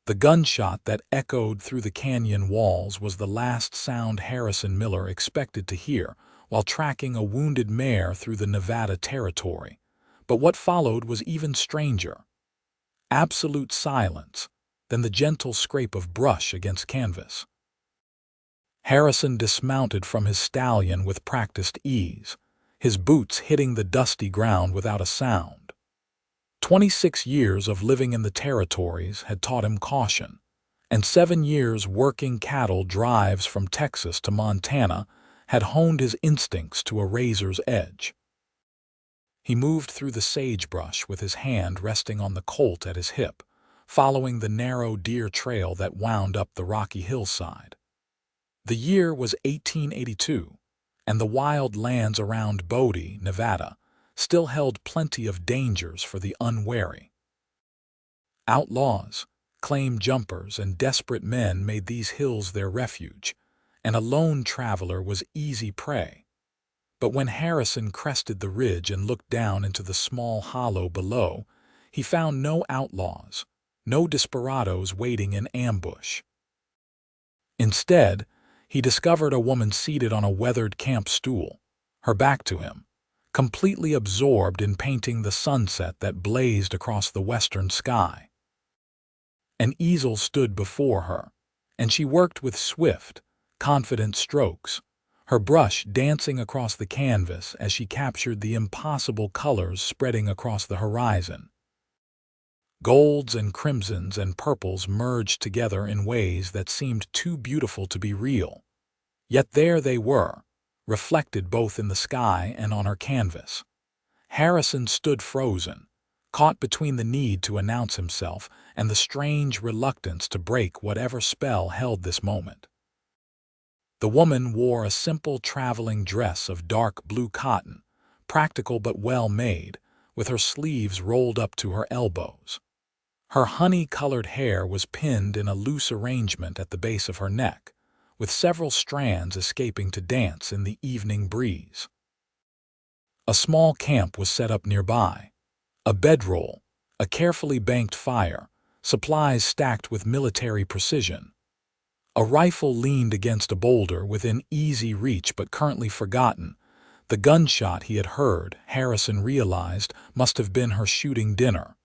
The gunshot that echoed through the canyon walls was the last sound Harrison Miller expected to hear while tracking a wounded mare through the Nevada territory. But what followed was even stranger. Absolute silence, then the gentle scrape of brush against canvas. Harrison dismounted from his stallion with practiced ease, his boots hitting the dusty ground without a sound. 26 years of living in the territories had taught him caution, and 7 years working cattle drives from Texas to Montana had honed his instincts to a razor's edge. He moved through the sagebrush with his hand resting on the colt at his hip, following the narrow deer trail that wound up the rocky hillside. The year was 1882, and the wild lands around Bodie, Nevada, still held plenty of dangers for the unwary. Outlaws, claim jumpers, and desperate men made these hills their refuge, and a lone traveler was easy prey. But when Harrison crested the ridge and looked down into the small hollow below, he found no outlaws, no desperados waiting in ambush. Instead, he discovered a woman seated on a weathered camp stool, her back to him, completely absorbed in painting the sunset that blazed across the western sky. An easel stood before her, and she worked with swift, confident strokes, her brush dancing across the canvas as she captured the impossible colors spreading across the horizon. Golds and crimsons and purples merged together in ways that seemed too beautiful to be real. Yet there they were, reflected both in the sky and on her canvas. Harrison stood frozen, caught between the need to announce himself and the strange reluctance to break whatever spell held this moment. The woman wore a simple traveling dress of dark blue cotton, practical but well made, with her sleeves rolled up to her elbows. Her honey-colored hair was pinned in a loose arrangement at the base of her neck, with several strands escaping to dance in the evening breeze. A small camp was set up nearby. A bedroll, a carefully banked fire, supplies stacked with military precision. A rifle leaned against a boulder within easy reach but currently forgotten. The gunshot he had heard, Harrison realized, must have been her shooting dinner.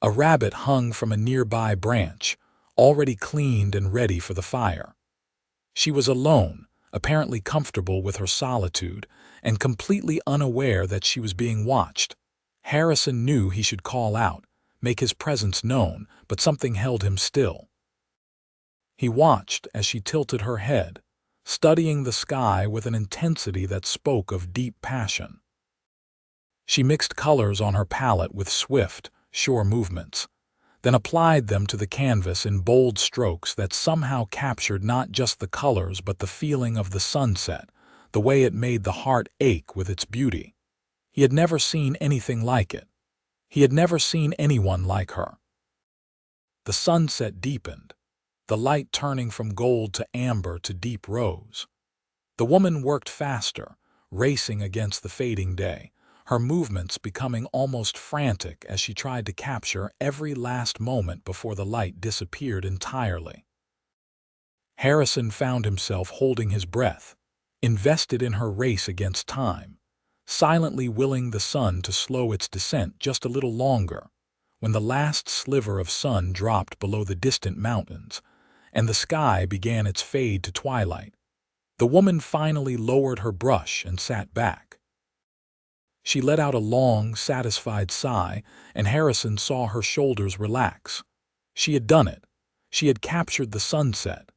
A rabbit hung from a nearby branch, already cleaned and ready for the fire. She was alone, apparently comfortable with her solitude, and completely unaware that she was being watched. Harrison knew he should call out, make his presence known, but something held him still. He watched as she tilted her head, studying the sky with an intensity that spoke of deep passion. She mixed colors on her palette with swift, sure movements, then applied them to the canvas in bold strokes that somehow captured not just the colors but the feeling of the sunset, the way it made the heart ache with its beauty. He had never seen anything like it. He had never seen anyone like her. The sunset deepened, the light turning from gold to amber to deep rose. The woman worked faster, racing against the fading day, her movements becoming almost frantic as she tried to capture every last moment before the light disappeared entirely. Harrison found himself holding his breath, invested in her race against time, silently willing the sun to slow its descent just a little longer. When the last sliver of sun dropped below the distant mountains, and the sky began its fade to twilight, the woman finally lowered her brush and sat back. She let out a long, satisfied sigh, and Harrison saw her shoulders relax. She had done it. She had captured the sunset.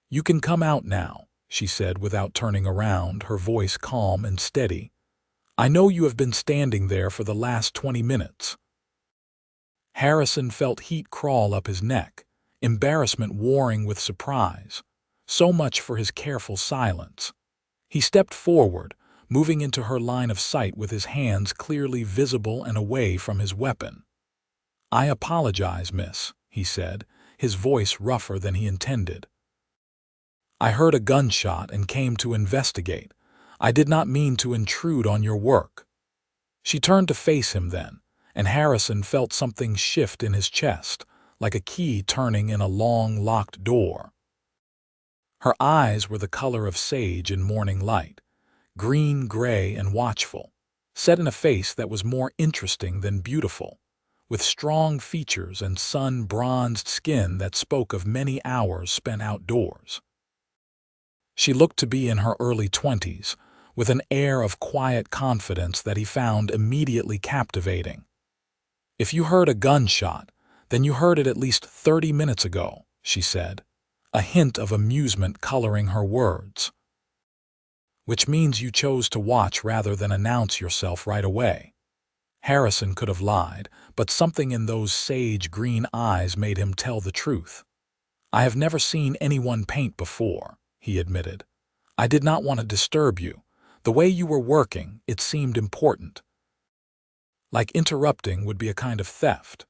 "You can come out now," she said without turning around, her voice calm and steady. "I know you have been standing there for the last 20 minutes." Harrison felt heat crawl up his neck, embarrassment warring with surprise. So much for his careful silence. He stepped forward, moving into her line of sight with his hands clearly visible and away from his weapon. "I apologize, miss," he said, his voice rougher than he intended. "I heard a gunshot and came to investigate. I did not mean to intrude on your work." She turned to face him then, and Harrison felt something shift in his chest, like a key turning in a long, locked door. Her eyes were the color of sage in morning light, green, gray, and watchful, set in a face that was more interesting than beautiful, with strong features and sun-bronzed skin that spoke of many hours spent outdoors. She looked to be in her early 20s, with an air of quiet confidence that he found immediately captivating. "If you heard a gunshot, then you heard it at least 30 minutes ago," she said, a hint of amusement coloring her words. "Which means you chose to watch rather than announce yourself right away." Harrison could have lied, but something in those sage green eyes made him tell the truth. "I have never seen anyone paint before," he admitted. "I did not want to disturb you. The way you were working, it seemed important. Like interrupting would be a kind of theft."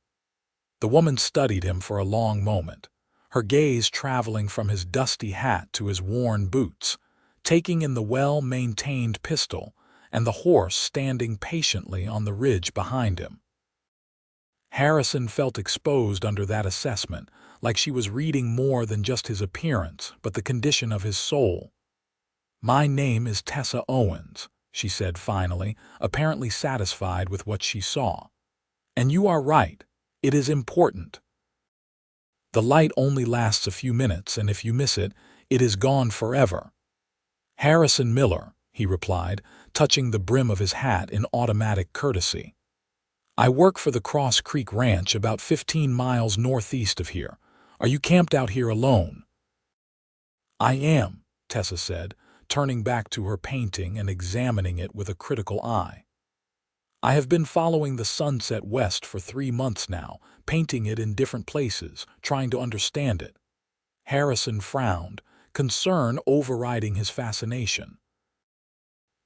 The woman studied him for a long moment, her gaze traveling from his dusty hat to his worn boots, taking in the well-maintained pistol and the horse standing patiently on the ridge behind him. Harrison felt exposed under that assessment, like she was reading more than just his appearance, but the condition of his soul. "My name is Tessa Owens," she said finally, apparently satisfied with what she saw. "And you are right. It is important. The light only lasts a few minutes, and if you miss it, it is gone forever." "Harrison Miller," he replied, touching the brim of his hat in automatic courtesy. "I work for the Cross Creek Ranch about 15 miles northeast of here. Are you camped out here alone?" "I am," Tessa said, turning back to her painting and examining it with a critical eye. "I have been following the sunset west for 3 months now, painting it in different places, trying to understand it." Harrison frowned, concern overriding his fascination.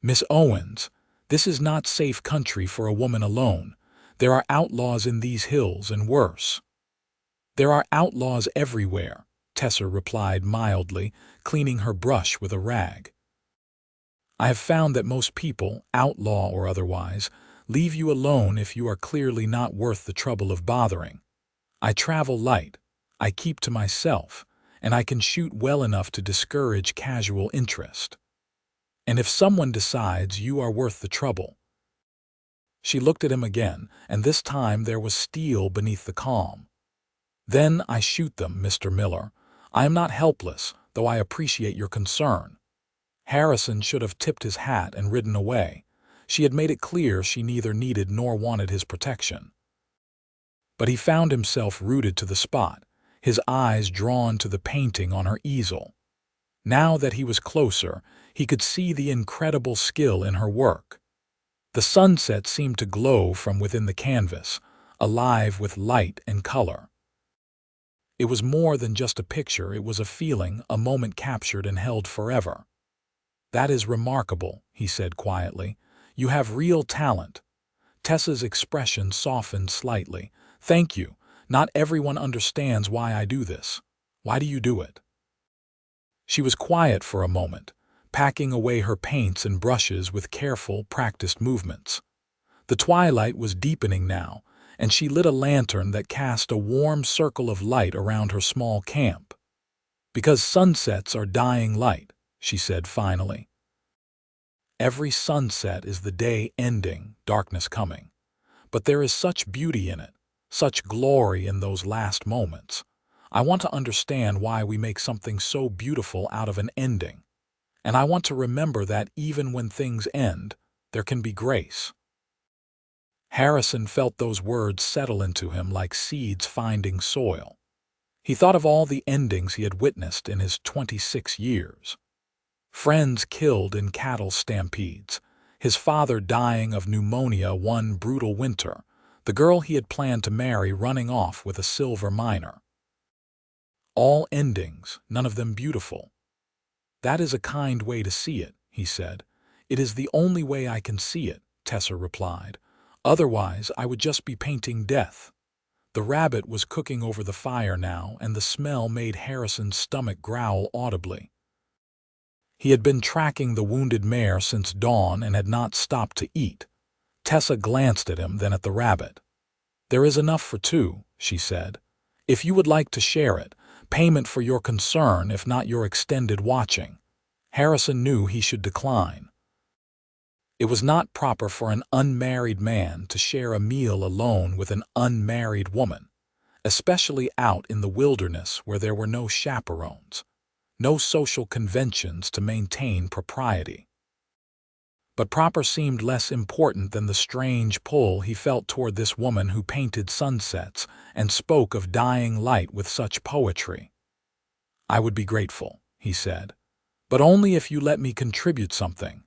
"Miss Owens, this is not safe country for a woman alone. There are outlaws in these hills, and worse." "There are outlaws everywhere," Tessa replied mildly, cleaning her brush with a rag. "I have found that most people, outlaw or otherwise, leave you alone if you are clearly not worth the trouble of bothering. I travel light, I keep to myself, and I can shoot well enough to discourage casual interest. And if someone decides you are worth the trouble—" She looked at him again, and this time there was steel beneath the calm. "Then I shoot them, Mr. Miller. I am not helpless, though I appreciate your concern." Harrison should have tipped his hat and ridden away. She had made it clear she neither needed nor wanted his protection. But he found himself rooted to the spot, his eyes drawn to the painting on her easel. Now that he was closer, he could see the incredible skill in her work. The sunset seemed to glow from within the canvas, alive with light and color. It was more than just a picture, it was a feeling, a moment captured and held forever. "That is remarkable," he said quietly. "You have real talent." Tessa's expression softened slightly. "Thank you. Not everyone understands why I do this. Why do you do it?" She was quiet for a moment, packing away her paints and brushes with careful, practiced movements. The twilight was deepening now, and she lit a lantern that cast a warm circle of light around her small camp. "Because sunsets are dying light," she said finally. "Every sunset is the day ending, darkness coming. But there is such beauty in it, such glory in those last moments. I want to understand why we make something so beautiful out of an ending. And I want to remember that even when things end, there can be grace." Harrison felt those words settle into him like seeds finding soil. He thought of all the endings he had witnessed in his 26 years. Friends killed in cattle stampedes, his father dying of pneumonia one brutal winter, the girl he had planned to marry running off with a silver miner. All endings, none of them beautiful. "That is a kind way to see it," he said. "It is the only way I can see it," Tessa replied. "Otherwise, I would just be painting death." The rabbit was cooking over the fire now, and the smell made Harrison's stomach growl audibly. He had been tracking the wounded mare since dawn and had not stopped to eat. Tessa glanced at him, then at the rabbit. "There is enough for two," she said. If you would like to share it, payment for your concern if not your extended watching. Harrison knew he should decline. It was not proper for an unmarried man to share a meal alone with an unmarried woman, especially out in the wilderness where there were no chaperones, no social conventions to maintain propriety. But proper seemed less important than the strange pull he felt toward this woman who painted sunsets and spoke of dying light with such poetry. "I would be grateful," he said, "but only if you let me contribute something.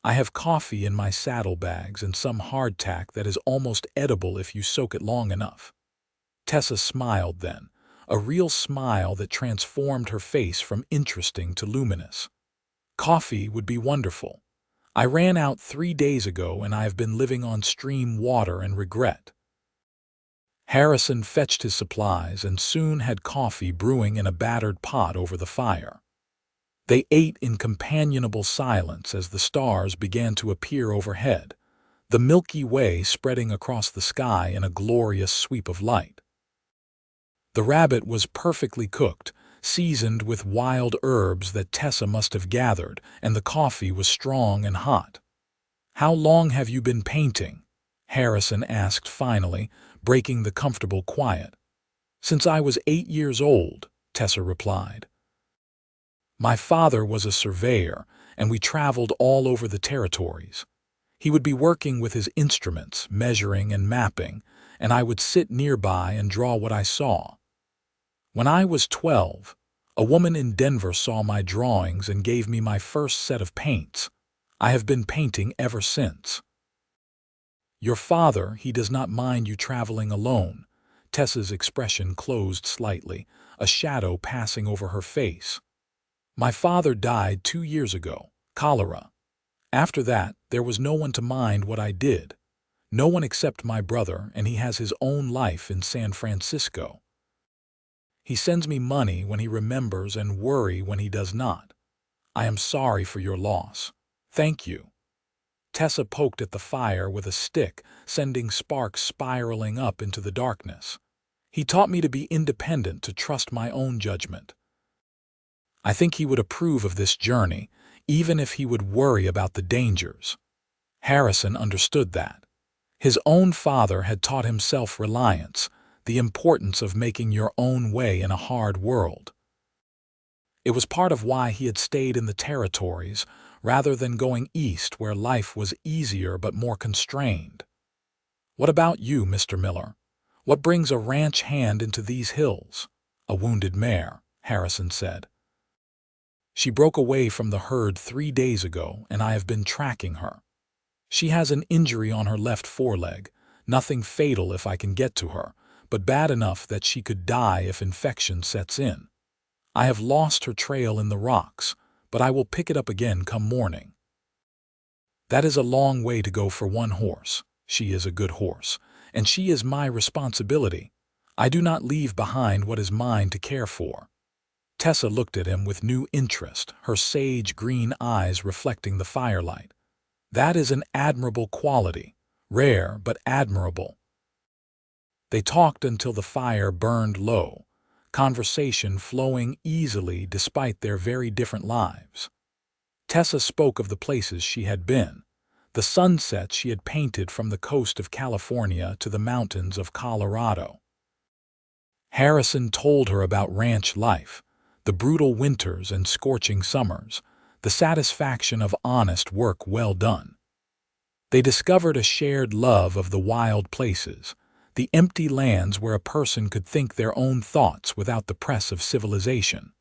I have coffee in my saddlebags and some hardtack that is almost edible if you soak it long enough." Tessa smiled then, a real smile that transformed her face from interesting to luminous. "Coffee would be wonderful. I ran out 3 days ago and I have been living on stream water and regret." Harrison fetched his supplies and soon had coffee brewing in a battered pot over the fire. They ate in companionable silence as the stars began to appear overhead, the Milky Way spreading across the sky in a glorious sweep of light. The rabbit was perfectly cooked, seasoned with wild herbs that Tessa must have gathered, and the coffee was strong and hot. "How long have you been painting?" Harrison asked finally, breaking the comfortable quiet. "Since I was 8 years old," Tessa replied. "My father was a surveyor, and we traveled all over the territories. He would be working with his instruments, measuring and mapping, and I would sit nearby and draw what I saw. When I was 12, a woman in Denver saw my drawings and gave me my first set of paints. I have been painting ever since." "Your father, he does not mind you traveling alone." Tessa's expression closed slightly, a shadow passing over her face. "My father died 2 years ago, cholera. After that, there was no one to mind what I did. No one except my brother, and he has his own life in San Francisco. He sends me money when he remembers and worry when he does not. I am sorry for your loss. Thank you." Tessa poked at the fire with a stick, sending sparks spiraling up into the darkness. "He taught me to be independent, to trust my own judgment. I think he would approve of this journey, even if he would worry about the dangers." Harrison understood that. His own father had taught him self-reliance, the importance of making your own way in a hard world. It was part of why he had stayed in the territories rather than going east where life was easier but more constrained. "What about you, Mr. Miller? What brings a ranch hand into these hills?" "A wounded mare," Harrison said. "She broke away from the herd 3 days ago, and I have been tracking her. She has an injury on her left foreleg, nothing fatal if I can get to her, but bad enough that she could die if infection sets in. I have lost her trail in the rocks, but I will pick it up again come morning." "That is a long way to go for one horse. She is a good horse, and she is my responsibility. I do not leave behind what is mine to care for." Tessa looked at him with new interest, her sage green eyes reflecting the firelight. "That is an admirable quality, rare but admirable." They talked until the fire burned low, conversation flowing easily despite their very different lives. Tessa spoke of the places she had been, the sunsets she had painted from the coast of California to the mountains of Colorado. Harrison told her about ranch life, the brutal winters and scorching summers, the satisfaction of honest work well done. They discovered a shared love of the wild places, the empty lands where a person could think their own thoughts without the press of civilization.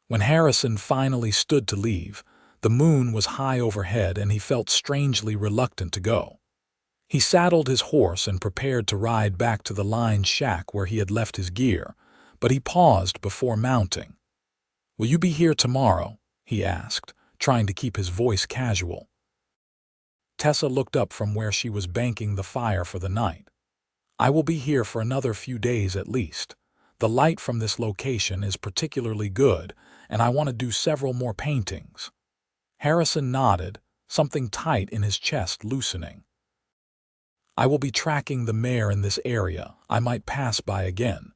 When Harrison finally stood to leave, the moon was high overhead and he felt strangely reluctant to go. He saddled his horse and prepared to ride back to the line shack where he had left his gear, but he paused before mounting. "Will you be here tomorrow?" he asked, trying to keep his voice casual. Tessa looked up from where she was banking the fire for the night. "I will be here for another few days at least. The light from this location is particularly good, and I want to do several more paintings." Harrison nodded, something tight in his chest loosening. I will be tracking the mare in this area. I might pass by again."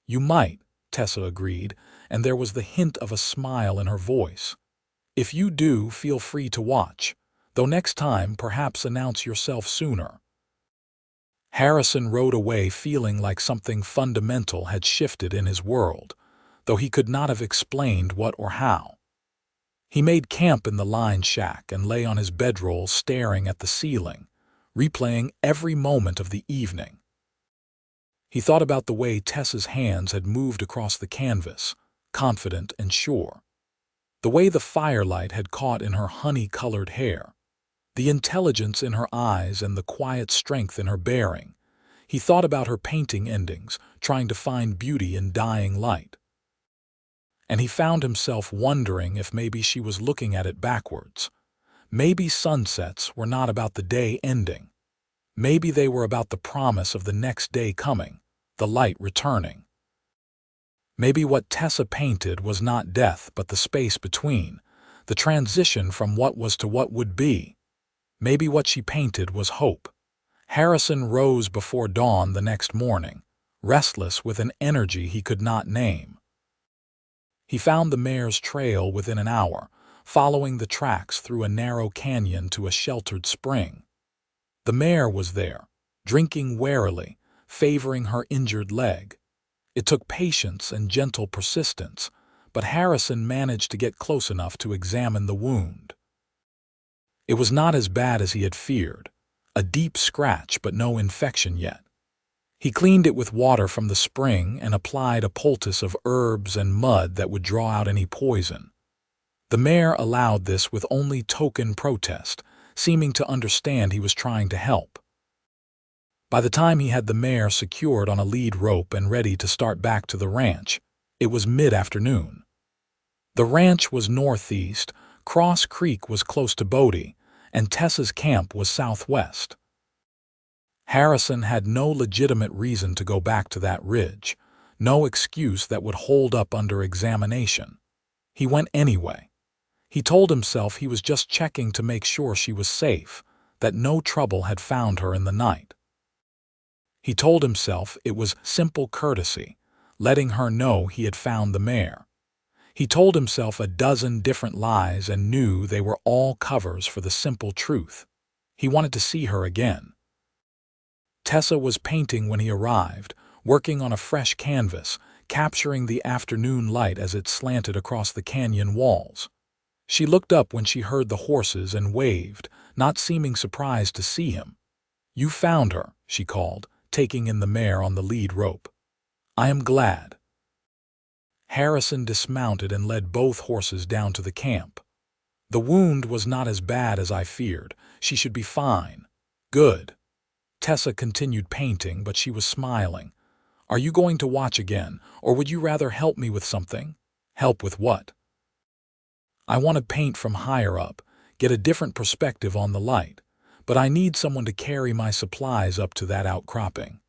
"You might," Tessa agreed, and there was the hint of a smile in her voice. "If you do, feel free to watch, though next time perhaps announce yourself sooner." Harrison rode away feeling like something fundamental had shifted in his world, though he could not have explained what or how. He made camp in the line shack and lay on his bedroll staring at the ceiling, replaying every moment of the evening. He thought about the way Tessa's hands had moved across the canvas, confident and sure. The way the firelight had caught in her honey-colored hair. The intelligence in her eyes and the quiet strength in her bearing. He thought about her painting endings, trying to find beauty in dying light. And he found himself wondering if maybe she was looking at it backwards. Maybe sunsets were not about the day ending. Maybe they were about the promise of the next day coming, the light returning. Maybe what Tessa painted was not death but the space between, the transition from what was to what would be. Maybe what she painted was hope. Harrison rose before dawn the next morning, restless with an energy he could not name. He found the mare's trail within an hour, following the tracks through a narrow canyon to a sheltered spring. The mare was there, drinking warily, favoring her injured leg. It took patience and gentle persistence, but Harrison managed to get close enough to examine the wound. It was not as bad as he had feared, a deep scratch but no infection yet. He cleaned it with water from the spring and applied a poultice of herbs and mud that would draw out any poison. The mare allowed this with only token protest, seeming to understand he was trying to help. By the time he had the mare secured on a lead rope and ready to start back to the ranch, it was mid-afternoon. The ranch was northeast, Cross Creek was close to Bodie, and Tessa's camp was southwest. Harrison had no legitimate reason to go back to that ridge, no excuse that would hold up under examination. He went anyway. He told himself he was just checking to make sure she was safe, that no trouble had found her in the night. He told himself it was simple courtesy, letting her know he had found the mare. He told himself a dozen different lies and knew they were all covers for the simple truth. He wanted to see her again. Tessa was painting when he arrived, working on a fresh canvas, capturing the afternoon light as it slanted across the canyon walls. She looked up when she heard the horses and waved, not seeming surprised to see him. "You found her," she called, taking in the mare on the lead rope. "I am glad." Harrison dismounted and led both horses down to the camp. "The wound was not as bad as I feared. She should be fine." "Good." Tessa continued painting, but she was smiling. "Are you going to watch again, or would you rather help me with something?" "Help with what?" "I want to paint from higher up, get a different perspective on the light, but I need someone to carry my supplies up to that outcropping."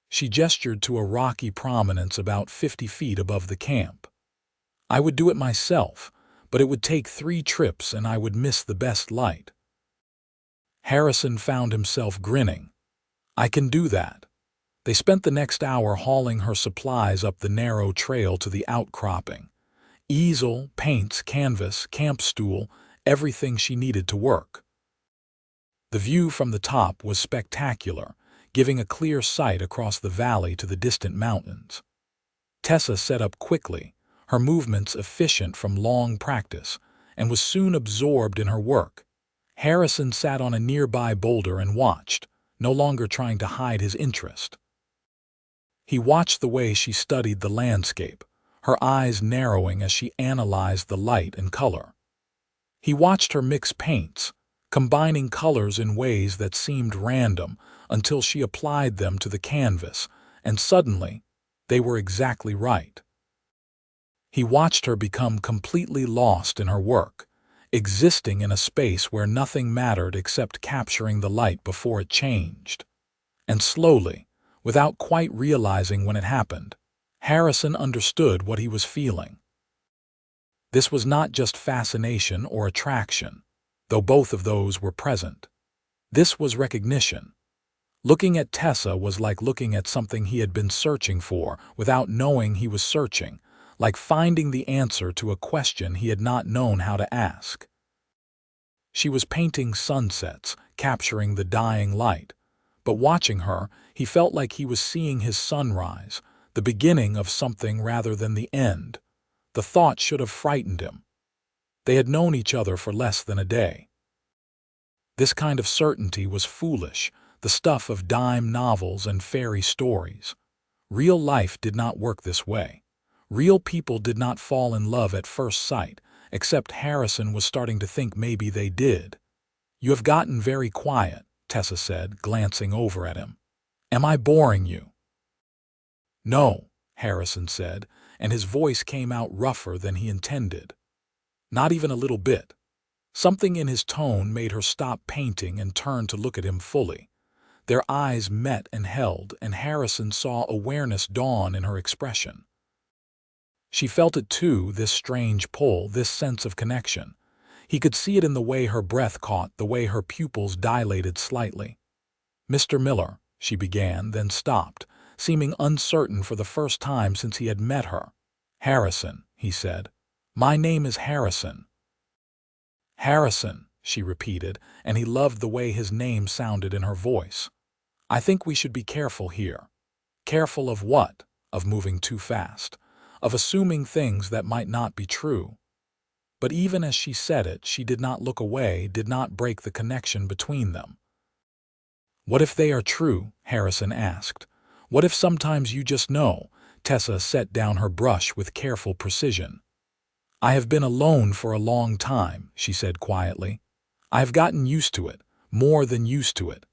She gestured to a rocky prominence about 50 feet above the camp. "I would do it myself, but it would take 3 trips and I would miss the best light." Harrison found himself grinning. "I can do that." They spent the next hour hauling her supplies up the narrow trail to the outcropping. Easel, paints, canvas, camp stool, everything she needed to work. The view from the top was spectacular, giving a clear sight across the valley to the distant mountains. Tessa set up quickly, her movements efficient from long practice, and was soon absorbed in her work. Harrison sat on a nearby boulder and watched, no longer trying to hide his interest. He watched the way she studied the landscape, her eyes narrowing as she analyzed the light and color. He watched her mix paints, combining colors in ways that seemed random until she applied them to the canvas, and suddenly, they were exactly right. He watched her become completely lost in her work, existing in a space where nothing mattered except capturing the light before it changed. And slowly, without quite realizing when it happened, Harrison understood what he was feeling. This was not just fascination or attraction, though both of those were present. This was recognition. Looking at Tessa was like looking at something he had been searching for without knowing he was searching, like finding the answer to a question he had not known how to ask. She was painting sunsets, capturing the dying light. But watching her, he felt like he was seeing his sunrise, the beginning of something rather than the end. The thought should have frightened him. They had known each other for less than a day. This kind of certainty was foolish, the stuff of dime novels and fairy stories. Real life did not work this way. Real people did not fall in love at first sight, except Harrison was starting to think maybe they did. "You have gotten very quiet," Tessa said, glancing over at him. "Am I boring you?" "No," Harrison said, and his voice came out rougher than he intended. "Not even a little bit." Something in his tone made her stop painting and turn to look at him fully. Their eyes met and held, and Harrison saw awareness dawn in her expression. She felt it too, this strange pull, this sense of connection. He could see it in the way her breath caught, the way her pupils dilated slightly. "Mr. Miller," she began, then stopped, seeming uncertain for the first time since he had met her. "Harrison," he said. "My name is Harrison." "Harrison," she repeated, and he loved the way his name sounded in her voice. "I think we should be careful here." Careful of what? Of moving too fast. Of assuming things that might not be true. But even as she said it, she did not look away, did not break the connection between them. "What if they are true?" Harrison asked. "What if sometimes you just know?" Tessa set down her brush with careful precision. "I have been alone for a long time," she said quietly. "I have gotten used to it, more than used to it.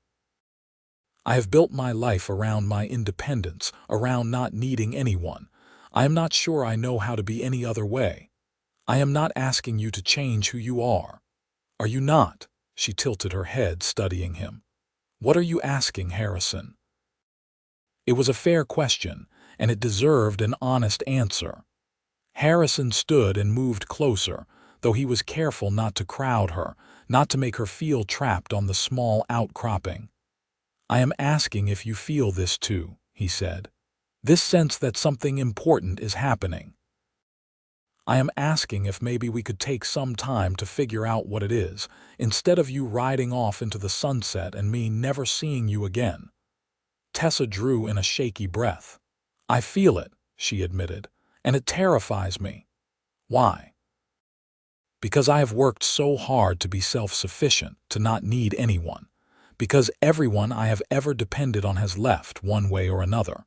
I have built my life around my independence, around not needing anyone. I am not sure I know how to be any other way. I am not asking you to change who you are." "Are you not?" She tilted her head, studying him. "What are you asking, Harrison?" It was a fair question, and it deserved an honest answer. Harrison stood and moved closer, though he was careful not to crowd her, not to make her feel trapped on the small outcropping. "I am asking if you feel this too," he said. "This sense that something important is happening. I am asking if maybe we could take some time to figure out what it is, instead of you riding off into the sunset and me never seeing you again." Tessa drew in a shaky breath. "I feel it," she admitted, "and it terrifies me." "Why?" "Because I have worked so hard to be self-sufficient, to not need anyone. Because everyone I have ever depended on has left, one way or another.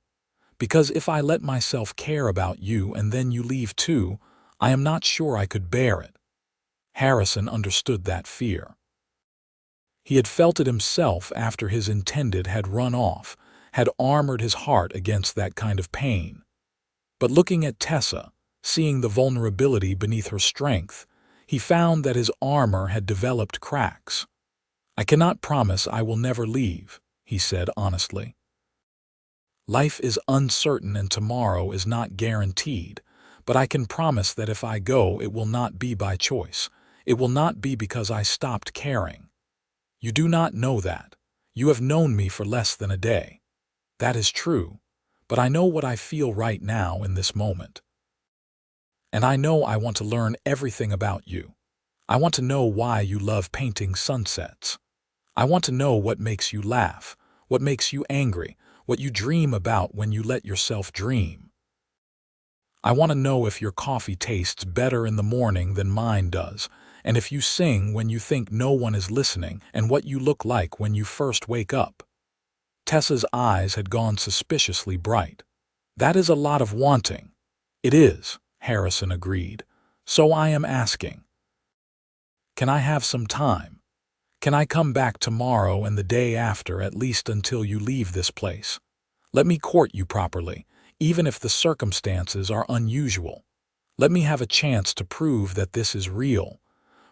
Because if I let myself care about you and then you leave too, I am not sure I could bear it." Harrison understood that fear. He had felt it himself after his intended had run off, had armored his heart against that kind of pain. But looking at Tessa, seeing the vulnerability beneath her strength, he found that his armor had developed cracks. "I cannot promise I will never leave," he said honestly. "Life is uncertain and tomorrow is not guaranteed, but I can promise that if I go, it will not be by choice. It will not be because I stopped caring. You do not know that. You have known me for less than a day. That is true, but I know what I feel right now in this moment. And I know I want to learn everything about you. I want to know why you love painting sunsets. I want to know what makes you laugh, what makes you angry, what you dream about when you let yourself dream. I want to know if your coffee tastes better in the morning than mine does, and if you sing when you think no one is listening, and what you look like when you first wake up." Tessa's eyes had gone suspiciously bright. "That is a lot of wanting." "It is," Harrison agreed. "So I am asking. Can I have some time? Can I come back tomorrow and the day after, at least until you leave this place? Let me court you properly, even if the circumstances are unusual. Let me have a chance to prove that this is real."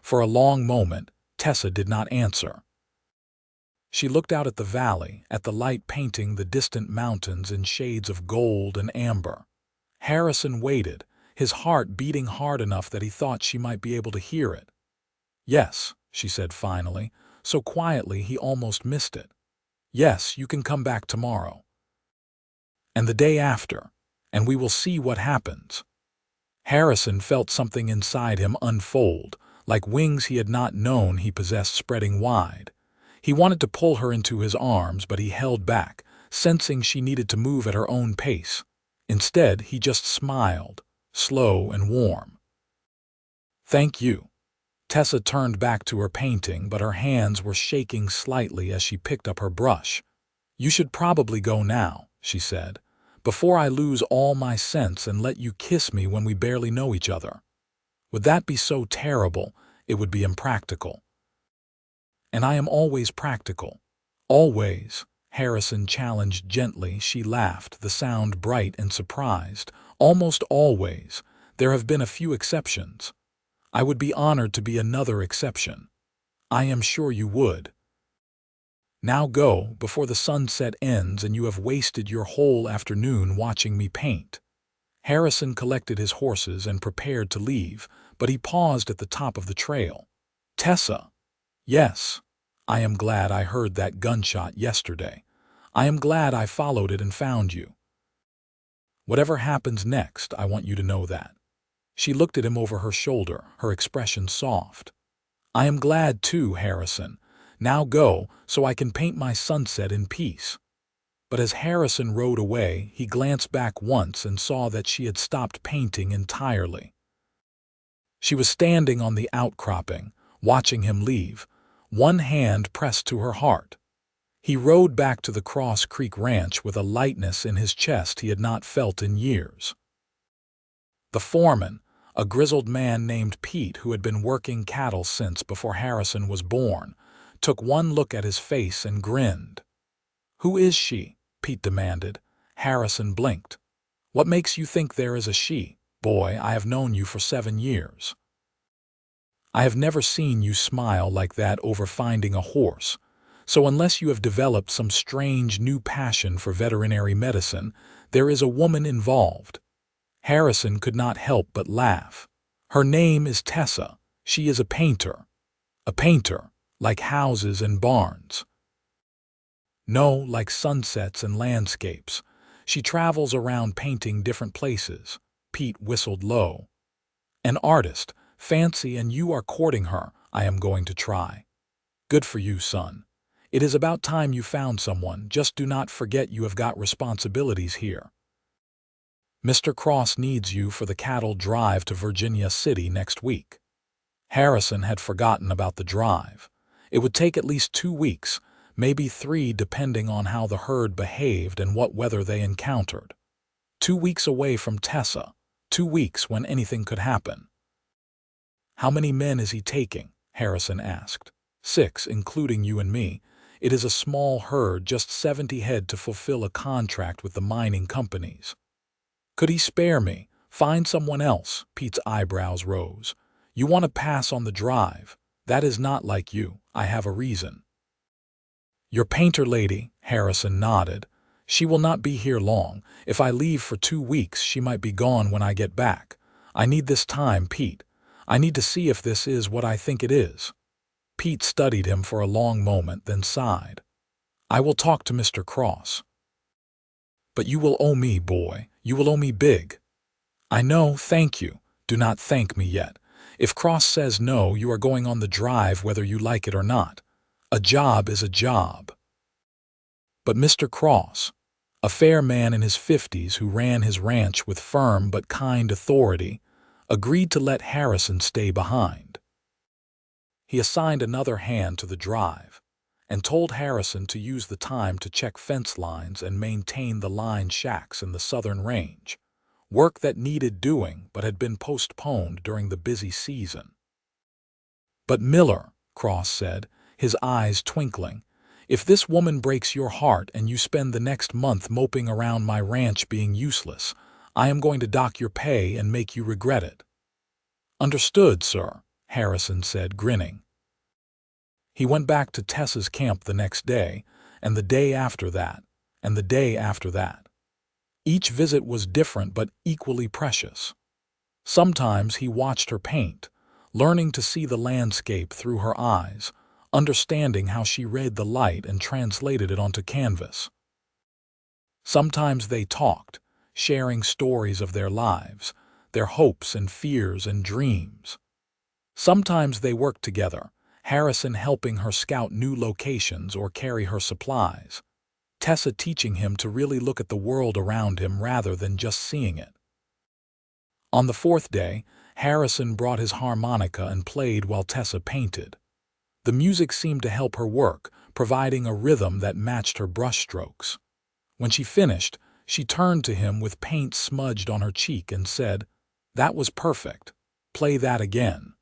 For a long moment, Tessa did not answer. She looked out at the valley, at the light painting the distant mountains in shades of gold and amber. Harrison waited, his heart beating hard enough that he thought she might be able to hear it. "Yes," she said finally, so quietly he almost missed it. Yes, you can come back tomorrow. And the day after, and we will see what happens. Harrison felt something inside him unfold, like wings he had not known he possessed spreading wide. He wanted to pull her into his arms, but he held back, sensing she needed to move at her own pace. Instead, he just smiled, slow and warm. Thank you. Tessa turned back to her painting, but her hands were shaking slightly as she picked up her brush. You should probably go now, she said, before I lose all my sense and let you kiss me when we barely know each other. Would that be so terrible? It would be impractical. And I am always practical. Always, Harrison challenged gently. She laughed, the sound bright and surprised. Almost always. There have been a few exceptions. I would be honored to be another exception. I am sure you would. Now go, before the sunset ends and you have wasted your whole afternoon watching me paint. Harrison collected his horses and prepared to leave, but he paused at the top of the trail. Tessa. Yes. I am glad I heard that gunshot yesterday. I am glad I followed it and found you. Whatever happens next, I want you to know that. She looked at him over her shoulder, her expression soft. I am glad too, Harrison. Now go, so I can paint my sunset in peace. But as Harrison rode away, he glanced back once and saw that she had stopped painting entirely. She was standing on the outcropping, watching him leave, one hand pressed to her heart. He rode back to the Cross Creek Ranch with a lightness in his chest he had not felt in years. The foreman, a grizzled man named Pete who had been working cattle since before Harrison was born, took one look at his face and grinned. Who is she? Pete demanded. Harrison blinked. What makes you think there is a she? Boy, I have known you for 7 years. I have never seen you smile like that over finding a horse, so unless you have developed some strange new passion for veterinary medicine, there is a woman involved. Harrison could not help but laugh. Her name is Tessa. She is a painter. A painter, like houses and barns. No, like sunsets and landscapes. She travels around painting different places. Pete whistled low. An artist, fancy, and you are courting her. I am going to try. Good for you, son. It is about time you found someone. Just do not forget you have got responsibilities here. Mr. Cross needs you for the cattle drive to Virginia City next week. Harrison had forgotten about the drive. It would take at least 2 weeks, maybe 3 depending on how the herd behaved and what weather they encountered. 2 weeks away from Tessa, 2 weeks when anything could happen. How many men is he taking? Harrison asked. 6, including you and me. It is a small herd, just 70 head to fulfill a contract with the mining companies. Could he spare me? Find someone else. Pete's eyebrows rose. You want to pass on the drive. That is not like you. I have a reason. Your painter lady, Harrison nodded. She will not be here long. If I leave for 2 weeks, she might be gone when I get back. I need this time, Pete. I need to see if this is what I think it is. Pete studied him for a long moment, then sighed. I will talk to Mr. Cross. But you will owe me, boy. You will owe me big. I know, thank you. Do not thank me yet. If Cross says no, you are going on the drive whether you like it or not. A job is a job. But Mr. Cross, a fair man in his 50s who ran his ranch with firm but kind authority, agreed to let Harrison stay behind. He assigned another hand to the drive and told Harrison to use the time to check fence lines and maintain the line shacks in the southern range, work that needed doing but had been postponed during the busy season. But Miller, Cross said, his eyes twinkling, if this woman breaks your heart and you spend the next month moping around my ranch being useless, I am going to dock your pay and make you regret it. Understood, sir, Harrison said, grinning. He went back to Tessa's camp the next day, and the day after that, and the day after that. Each visit was different but equally precious. Sometimes he watched her paint, learning to see the landscape through her eyes, understanding how she read the light and translated it onto canvas. Sometimes they talked, sharing stories of their lives, their hopes and fears and dreams. Sometimes they worked together, Harrison helping her scout new locations or carry her supplies, Tessa teaching him to really look at the world around him rather than just seeing it. On the fourth day, Harrison brought his harmonica and played while Tessa painted. The music seemed to help her work, providing a rhythm that matched her brushstrokes. When she finished, she turned to him with paint smudged on her cheek and said, "That was perfect. Play that again."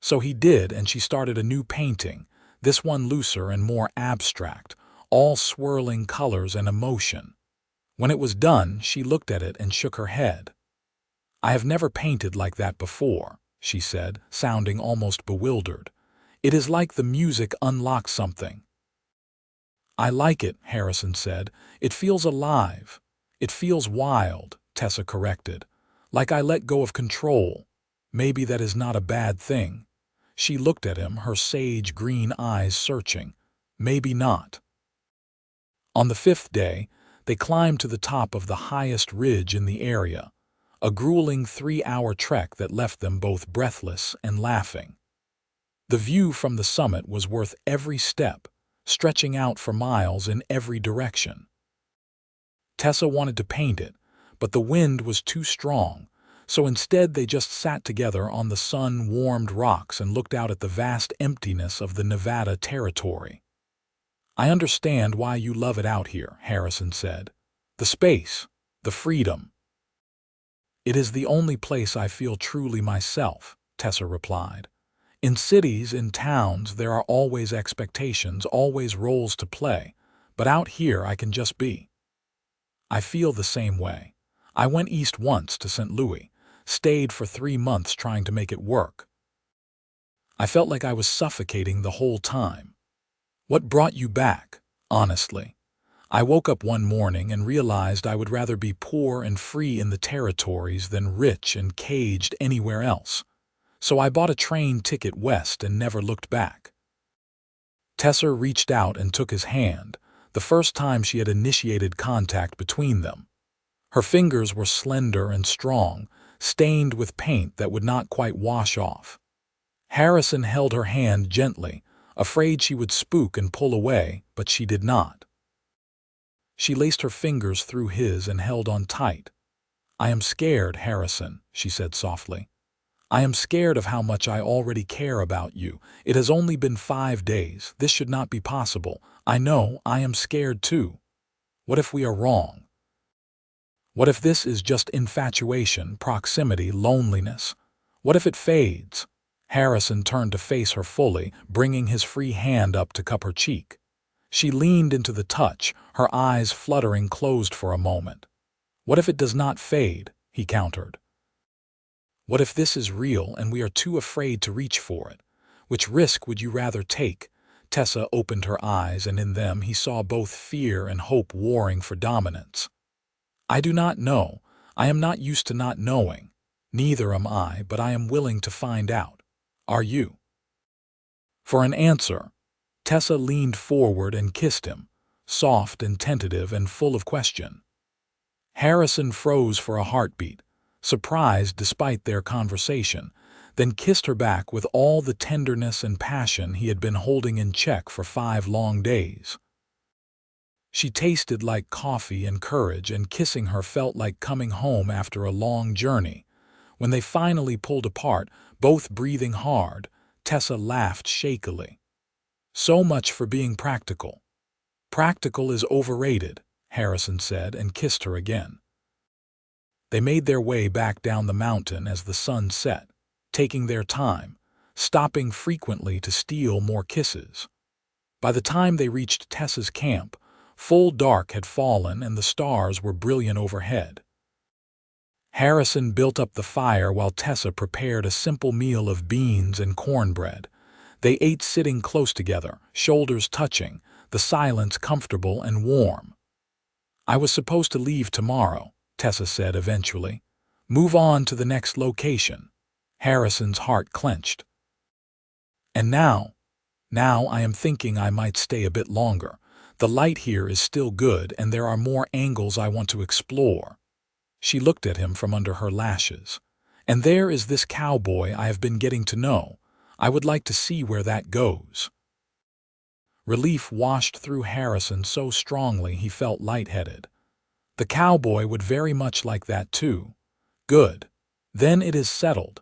So he did, and she started a new painting, this one looser and more abstract, all swirling colors and emotion. When it was done, she looked at it and shook her head. "I have never painted like that before," she said, sounding almost bewildered. "It is like the music unlocks something." "I like it," Harrison said. "It feels alive. It feels wild," Tessa corrected. "Like I let go of control. Maybe that is not a bad thing." She looked at him, her sage green eyes searching. "Maybe not." On the fifth day, they climbed to the top of the highest ridge in the area, a grueling 3-hour trek that left them both breathless and laughing. The view from the summit was worth every step, stretching out for miles in every direction. Tessa wanted to paint it, but the wind was too strong, so instead they just sat together on the sun-warmed rocks and looked out at the vast emptiness of the Nevada territory. "I understand why you love it out here," Harrison said. "The space, the freedom." "It is the only place I feel truly myself," Tessa replied. "In cities, in towns, there are always expectations, always roles to play, but out here I can just be." "I feel the same way. I went east once to St. Louis, stayed for 3 months trying to make it work. I felt like I was suffocating the whole time." "What brought you back, honestly?" "I woke up one morning and realized I would rather be poor and free in the territories than rich and caged anywhere else. So I bought a train ticket west and never looked back." Tessa reached out and took his hand, the first time she had initiated contact between them. Her fingers were slender and strong, stained with paint that would not quite wash off. Harrison held her hand gently, afraid she would spook and pull away, but she did not. She laced her fingers through his and held on tight. "I am scared, Harrison," she said softly. "I am scared of how much I already care about you. It has only been 5 days. This should not be possible. I know, I am scared too. What if we are wrong? What if this is just infatuation, proximity, loneliness? What if it fades?" Harrison turned to face her fully, bringing his free hand up to cup her cheek. She leaned into the touch, her eyes fluttering closed for a moment. "What if it does not fade?" he countered. "What if this is real and we are too afraid to reach for it? Which risk would you rather take?" Tessa opened her eyes, and in them he saw both fear and hope warring for dominance. "I do not know. I am not used to not knowing. Neither am I, but I am willing to find out. Are you?" For an answer, Tessa leaned forward and kissed him, soft and tentative and full of question. Harrison froze for a heartbeat, surprised despite their conversation, then kissed her back with all the tenderness and passion he had been holding in check for 5 long days. She tasted like coffee and courage, and kissing her felt like coming home after a long journey. When they finally pulled apart, both breathing hard, Tessa laughed shakily. "So much for being practical." "Practical is overrated," Harrison said and kissed her again. They made their way back down the mountain as the sun set, taking their time, stopping frequently to steal more kisses. By the time they reached Tessa's camp, full dark had fallen and the stars were brilliant overhead. Harrison built up the fire while Tessa prepared a simple meal of beans and cornbread. They ate sitting close together, shoulders touching, the silence comfortable and warm. "I was supposed to leave tomorrow," Tessa said eventually. "Move on to the next location." Harrison's heart clenched. "And now?" Now I am thinking I might stay a bit longer. The light here is still good, and there are more angles I want to explore." She looked at him from under her lashes. "And there is this cowboy I have been getting to know. I would like to see where that goes." Relief washed through Harrison so strongly he felt lightheaded. The cowboy would very much like that too. Good. Then it is settled.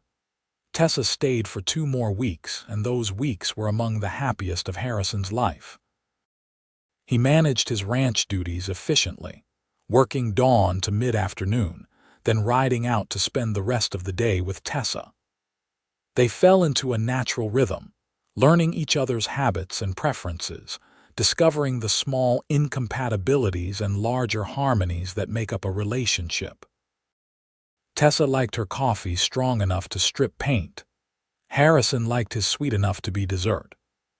Tessa stayed for 2 more weeks, and those weeks were among the happiest of Harrison's life. He managed his ranch duties efficiently, working dawn to mid-afternoon, then riding out to spend the rest of the day with Tessa. They fell into a natural rhythm, learning each other's habits and preferences, discovering the small incompatibilities and larger harmonies that make up a relationship. Tessa liked her coffee strong enough to strip paint. Harrison liked his sweet enough to be dessert.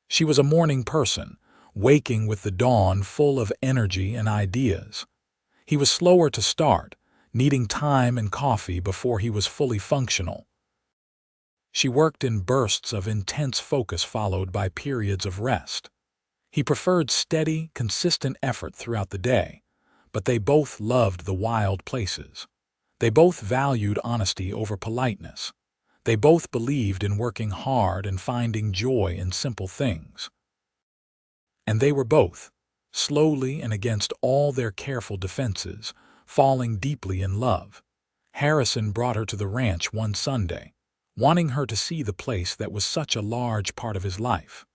She was a morning person, waking with the dawn full of energy and ideas. He was slower to start, needing time and coffee before he was fully functional. She worked in bursts of intense focus followed by periods of rest. He preferred steady, consistent effort throughout the day, but they both loved the wild places. They both valued honesty over politeness. They both believed in working hard and finding joy in simple things. And they were both, slowly and against all their careful defenses, falling deeply in love. Harrison brought her to the ranch one Sunday, wanting her to see the place that was such a large part of his life.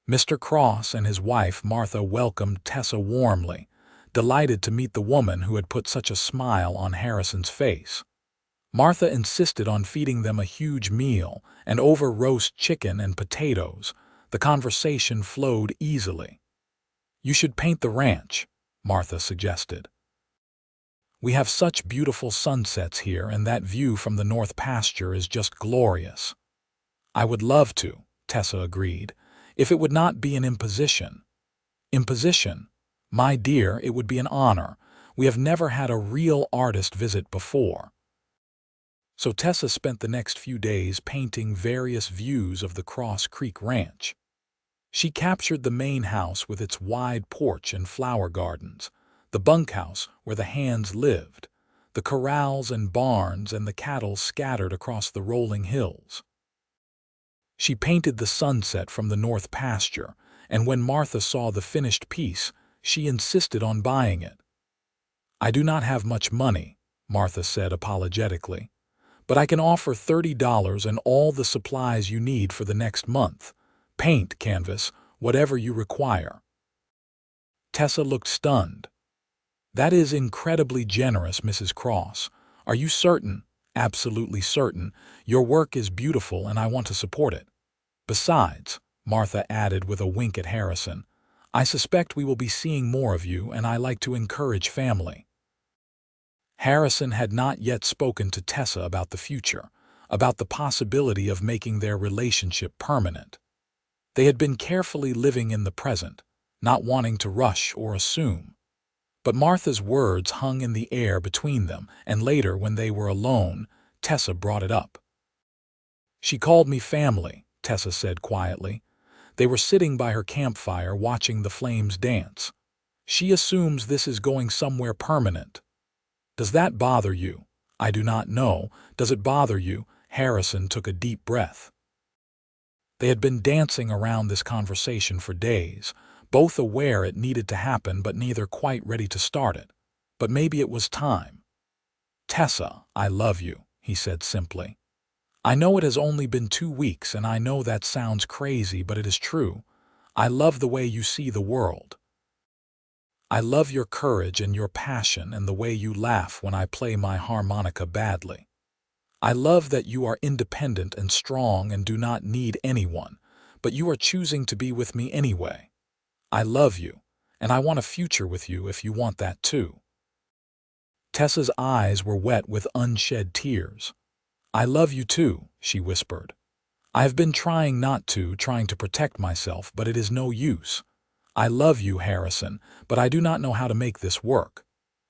Mr. Cross and his wife Martha welcomed Tessa warmly, delighted to meet the woman who had put such a smile on Harrison's face. Martha insisted on feeding them a huge meal, and over roast chicken and potatoes, the conversation flowed easily. "You should paint the ranch," Martha suggested. "We have such beautiful sunsets here, and that view from the north pasture is just glorious." "I would love to," Tessa agreed, "if it would not be an imposition." "Imposition? My dear, it would be an honor. We have never had a real artist visit before." So Tessa spent the next few days painting various views of the Cross Creek Ranch. She captured the main house with its wide porch and flower gardens, the bunkhouse where the hands lived, the corrals and barns and the cattle scattered across the rolling hills. She painted the sunset from the north pasture, and when Martha saw the finished piece, she insisted on buying it. "I do not have much money," Martha said apologetically, "but I can offer $30 and all the supplies you need for the next month. Paint, canvas, whatever you require." Tessa looked stunned. "That is incredibly generous, Mrs. Cross. Are you certain?" "Absolutely certain. Your work is beautiful and I want to support it. Besides," Martha added with a wink at Harrison, "I suspect we will be seeing more of you, and I like to encourage family." Harrison had not yet spoken to Tessa about the future, about the possibility of making their relationship permanent. They had been carefully living in the present, not wanting to rush or assume. But Martha's words hung in the air between them, and later, when they were alone, Tessa brought it up. "She called me family," Tessa said quietly. They were sitting by her campfire watching the flames dance. "She assumes this is going somewhere permanent." "Does that bother you?" "I do not know. Does it bother you?" Harrison took a deep breath. They had been dancing around this conversation for days, both aware it needed to happen but neither quite ready to start it. But maybe it was time. "Tessa, I love you," he said simply. "I know it has only been 2 weeks, and I know that sounds crazy, but it is true. I love the way you see the world. I love your courage and your passion and the way you laugh when I play my harmonica badly. I love that you are independent and strong and do not need anyone, but you are choosing to be with me anyway. I love you, and I want a future with you if you want that too." Tessa's eyes were wet with unshed tears. "I love you too," she whispered. "I have been trying not to, trying to protect myself, but it is no use. I love you, Harrison, but I do not know how to make this work.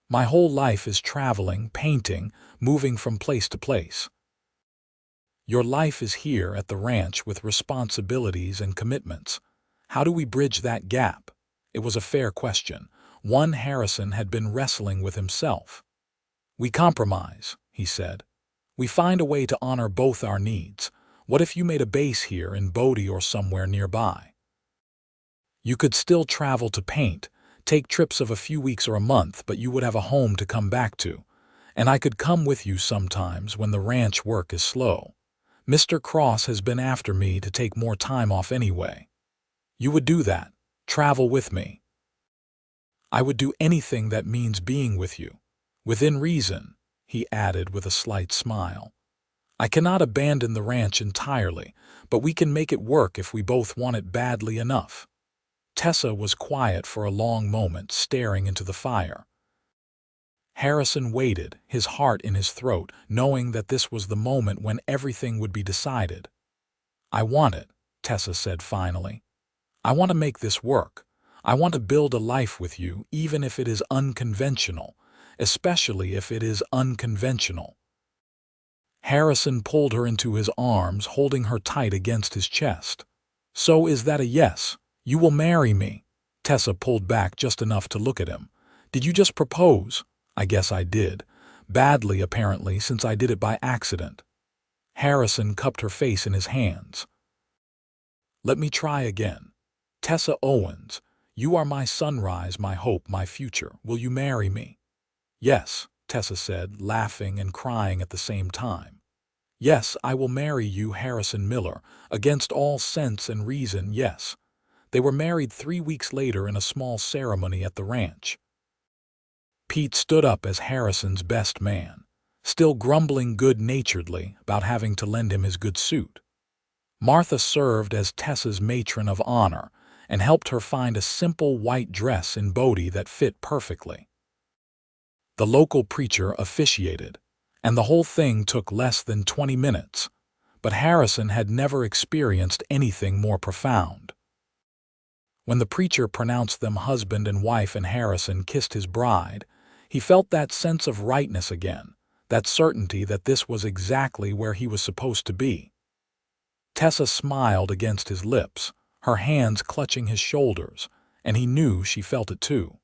My whole life is traveling, painting, moving from place to place." Your life is here at the ranch with responsibilities and commitments. How do we bridge that gap? It was a fair question, one Harrison had been wrestling with himself. We compromise, he said. We find a way to honor both our needs. What if you made a base here in Bodie or somewhere nearby? You could still travel to paint, take trips of a few weeks or a month, but you would have a home to come back to. And I could come with you sometimes when the ranch work is slow. Mr. Cross has been after me to take more time off anyway. You would do that, travel with me. I would do anything that means being with you. Within reason, he added with a slight smile. I cannot abandon the ranch entirely, but we can make it work if we both want it badly enough. Tessa was quiet for a long moment, staring into the fire. Harrison waited, his heart in his throat, knowing that this was the moment when everything would be decided. I want it, Tessa said finally. I want to make this work. I want to build a life with you, even if it is unconventional, especially if it is unconventional. Harrison pulled her into his arms, holding her tight against his chest. So is that a yes? You will marry me? Tessa pulled back just enough to look at him. Did you just propose? I guess I did. Badly, apparently, since I did it by accident. Harrison cupped her face in his hands. Let me try again. Tessa Owens, you are my sunrise, my hope, my future. Will you marry me? Yes, Tessa said, laughing and crying at the same time. Yes, I will marry you, Harrison Miller, against all sense and reason, yes. They were married 3 weeks later in a small ceremony at the ranch. Pete stood up as Harrison's best man, still grumbling good-naturedly about having to lend him his good suit. Martha served as Tessa's matron of honor and helped her find a simple white dress in Bodie that fit perfectly. The local preacher officiated, and the whole thing took less than 20 minutes, but Harrison had never experienced anything more profound. When the preacher pronounced them husband and wife and Harrison kissed his bride, he felt that sense of rightness again, that certainty that this was exactly where he was supposed to be. Tessa smiled against his lips, her hands clutching his shoulders, and he knew she felt it too.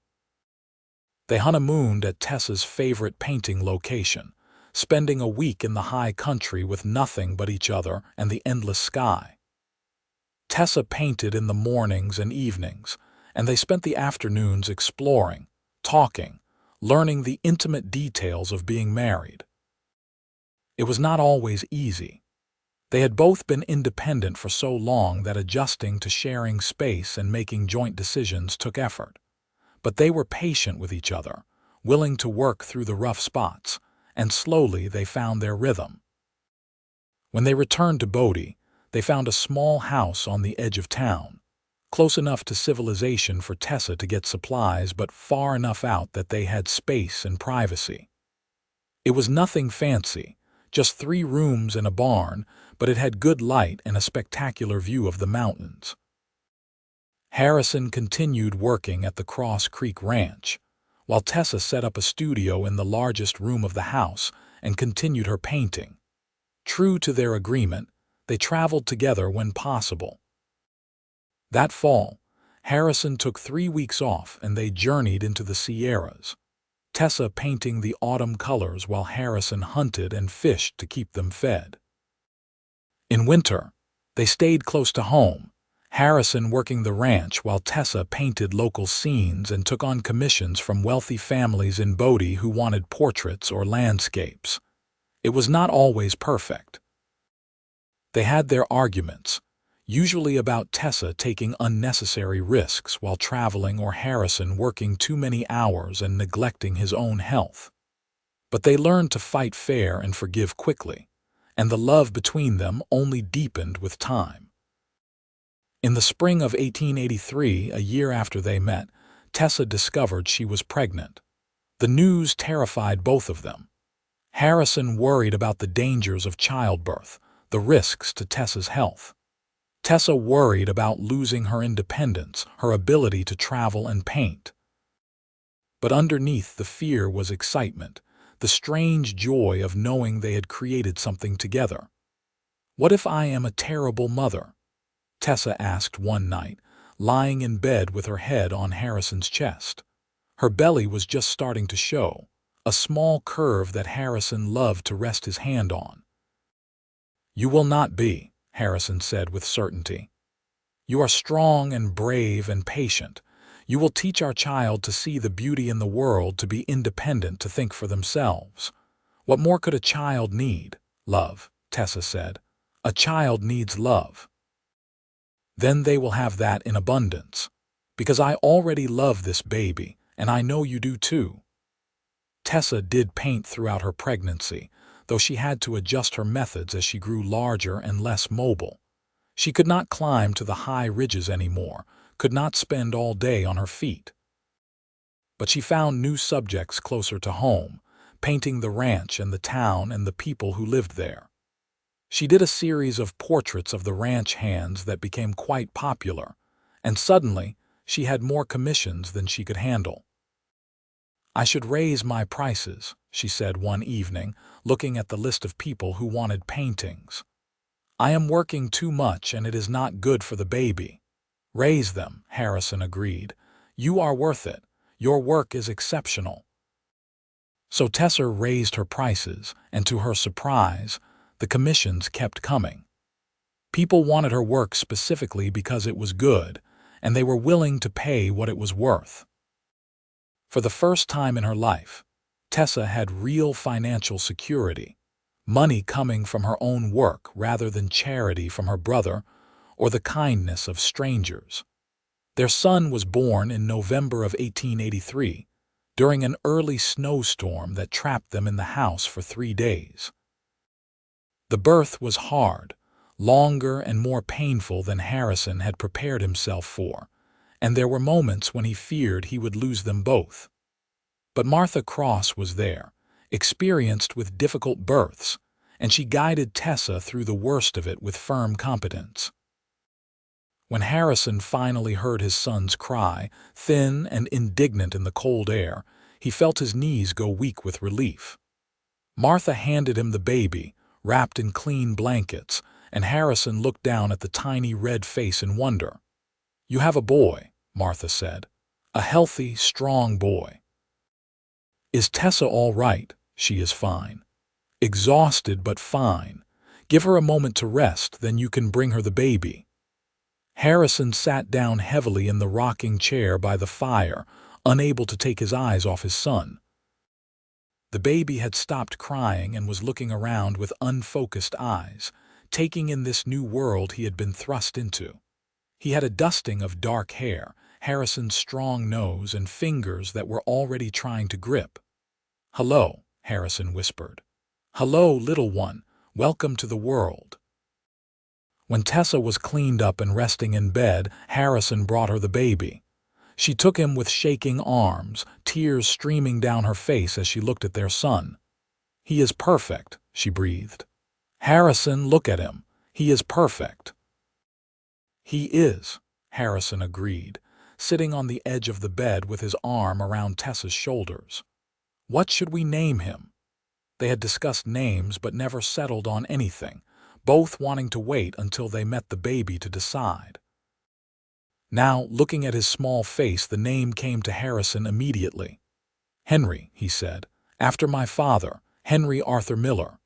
They honeymooned at Tessa's favorite painting location, spending a week in the high country with nothing but each other and the endless sky. Tessa painted in the mornings and evenings, and they spent the afternoons exploring, talking, learning the intimate details of being married. It was not always easy. They had both been independent for so long that adjusting to sharing space and making joint decisions took effort. But they were patient with each other, willing to work through the rough spots, and slowly they found their rhythm. When they returned to Bodie, they found a small house on the edge of town, close enough to civilization for Tessa to get supplies, but far enough out that they had space and privacy. It was nothing fancy, just 3 rooms and a barn, but it had good light and a spectacular view of the mountains. Harrison continued working at the Cross Creek Ranch, while Tessa set up a studio in the largest room of the house and continued her painting. True to their agreement, they traveled together when possible. That fall, Harrison took 3 weeks off and they journeyed into the Sierras, Tessa painting the autumn colors while Harrison hunted and fished to keep them fed. In winter, they stayed close to home, Harrison working the ranch while Tessa painted local scenes and took on commissions from wealthy families in Bodie who wanted portraits or landscapes. It was not always perfect. They had their arguments, usually about Tessa taking unnecessary risks while traveling or Harrison working too many hours and neglecting his own health. But they learned to fight fair and forgive quickly, and the love between them only deepened with time. In the spring of 1883, a year after they met, Tessa discovered she was pregnant. The news terrified both of them. Harrison worried about the dangers of childbirth, the risks to Tessa's health. Tessa worried about losing her independence, her ability to travel and paint. But underneath the fear was excitement, the strange joy of knowing they had created something together. What if I am a terrible mother? Tessa asked one night, lying in bed with her head on Harrison's chest. Her belly was just starting to show, a small curve that Harrison loved to rest his hand on. "You will not be," Harrison said with certainty. "You are strong and brave and patient. You will teach our child to see the beauty in the world, to be independent, to think for themselves. What more could a child need?" "Love," Tessa said. "A child needs love." "Then they will have that in abundance. Because I already love this baby, and I know you do too." Tessa did paint throughout her pregnancy, though she had to adjust her methods as she grew larger and less mobile. She could not climb to the high ridges anymore, could not spend all day on her feet. But she found new subjects closer to home, painting the ranch and the town and the people who lived there. She did a series of portraits of the ranch hands that became quite popular, and suddenly she had more commissions than she could handle. "I should raise my prices," she said one evening, looking at the list of people who wanted paintings. "I am working too much and it is not good for the baby." "Raise them," Harrison agreed. "You are worth it. Your work is exceptional." So Tessa raised her prices, and to her surprise, the commissions kept coming. People wanted her work specifically because it was good, and they were willing to pay what it was worth. For the first time in her life, Tessa had real financial security, money coming from her own work rather than charity from her brother or the kindness of strangers. Their son was born in November of 1883, during an early snowstorm that trapped them in the house for 3 days. The birth was hard, longer and more painful than Harrison had prepared himself for, and there were moments when he feared he would lose them both. But Martha Cross was there, experienced with difficult births, and she guided Tessa through the worst of it with firm competence. When Harrison finally heard his son's cry, thin and indignant in the cold air, he felt his knees go weak with relief. Martha handed him the baby, wrapped in clean blankets, and Harrison looked down at the tiny red face in wonder. "You have a boy," Martha said. "A healthy, strong boy." "Is Tessa all right?" "She is fine." "Exhausted but fine. Give her a moment to rest, then you can bring her the baby." Harrison sat down heavily in the rocking chair by the fire, unable to take his eyes off his son. The baby had stopped crying and was looking around with unfocused eyes, taking in this new world he had been thrust into. He had a dusting of dark hair, Harrison's strong nose, and fingers that were already trying to grip. "Hello," Harrison whispered. "Hello, little one. Welcome to the world." When Tessa was cleaned up and resting in bed, Harrison brought her the baby. She took him with shaking arms, tears streaming down her face as she looked at their son. "He is perfect," she breathed. "Harrison, look at him. He is perfect." "He is," Harrison agreed, sitting on the edge of the bed with his arm around Tessa's shoulders. "What should we name him?" They had discussed names but never settled on anything, both wanting to wait until they met the baby to decide. Now, looking at his small face, the name came to Harrison immediately. "Henry," he said, "after my father, Henry Arthur Miller."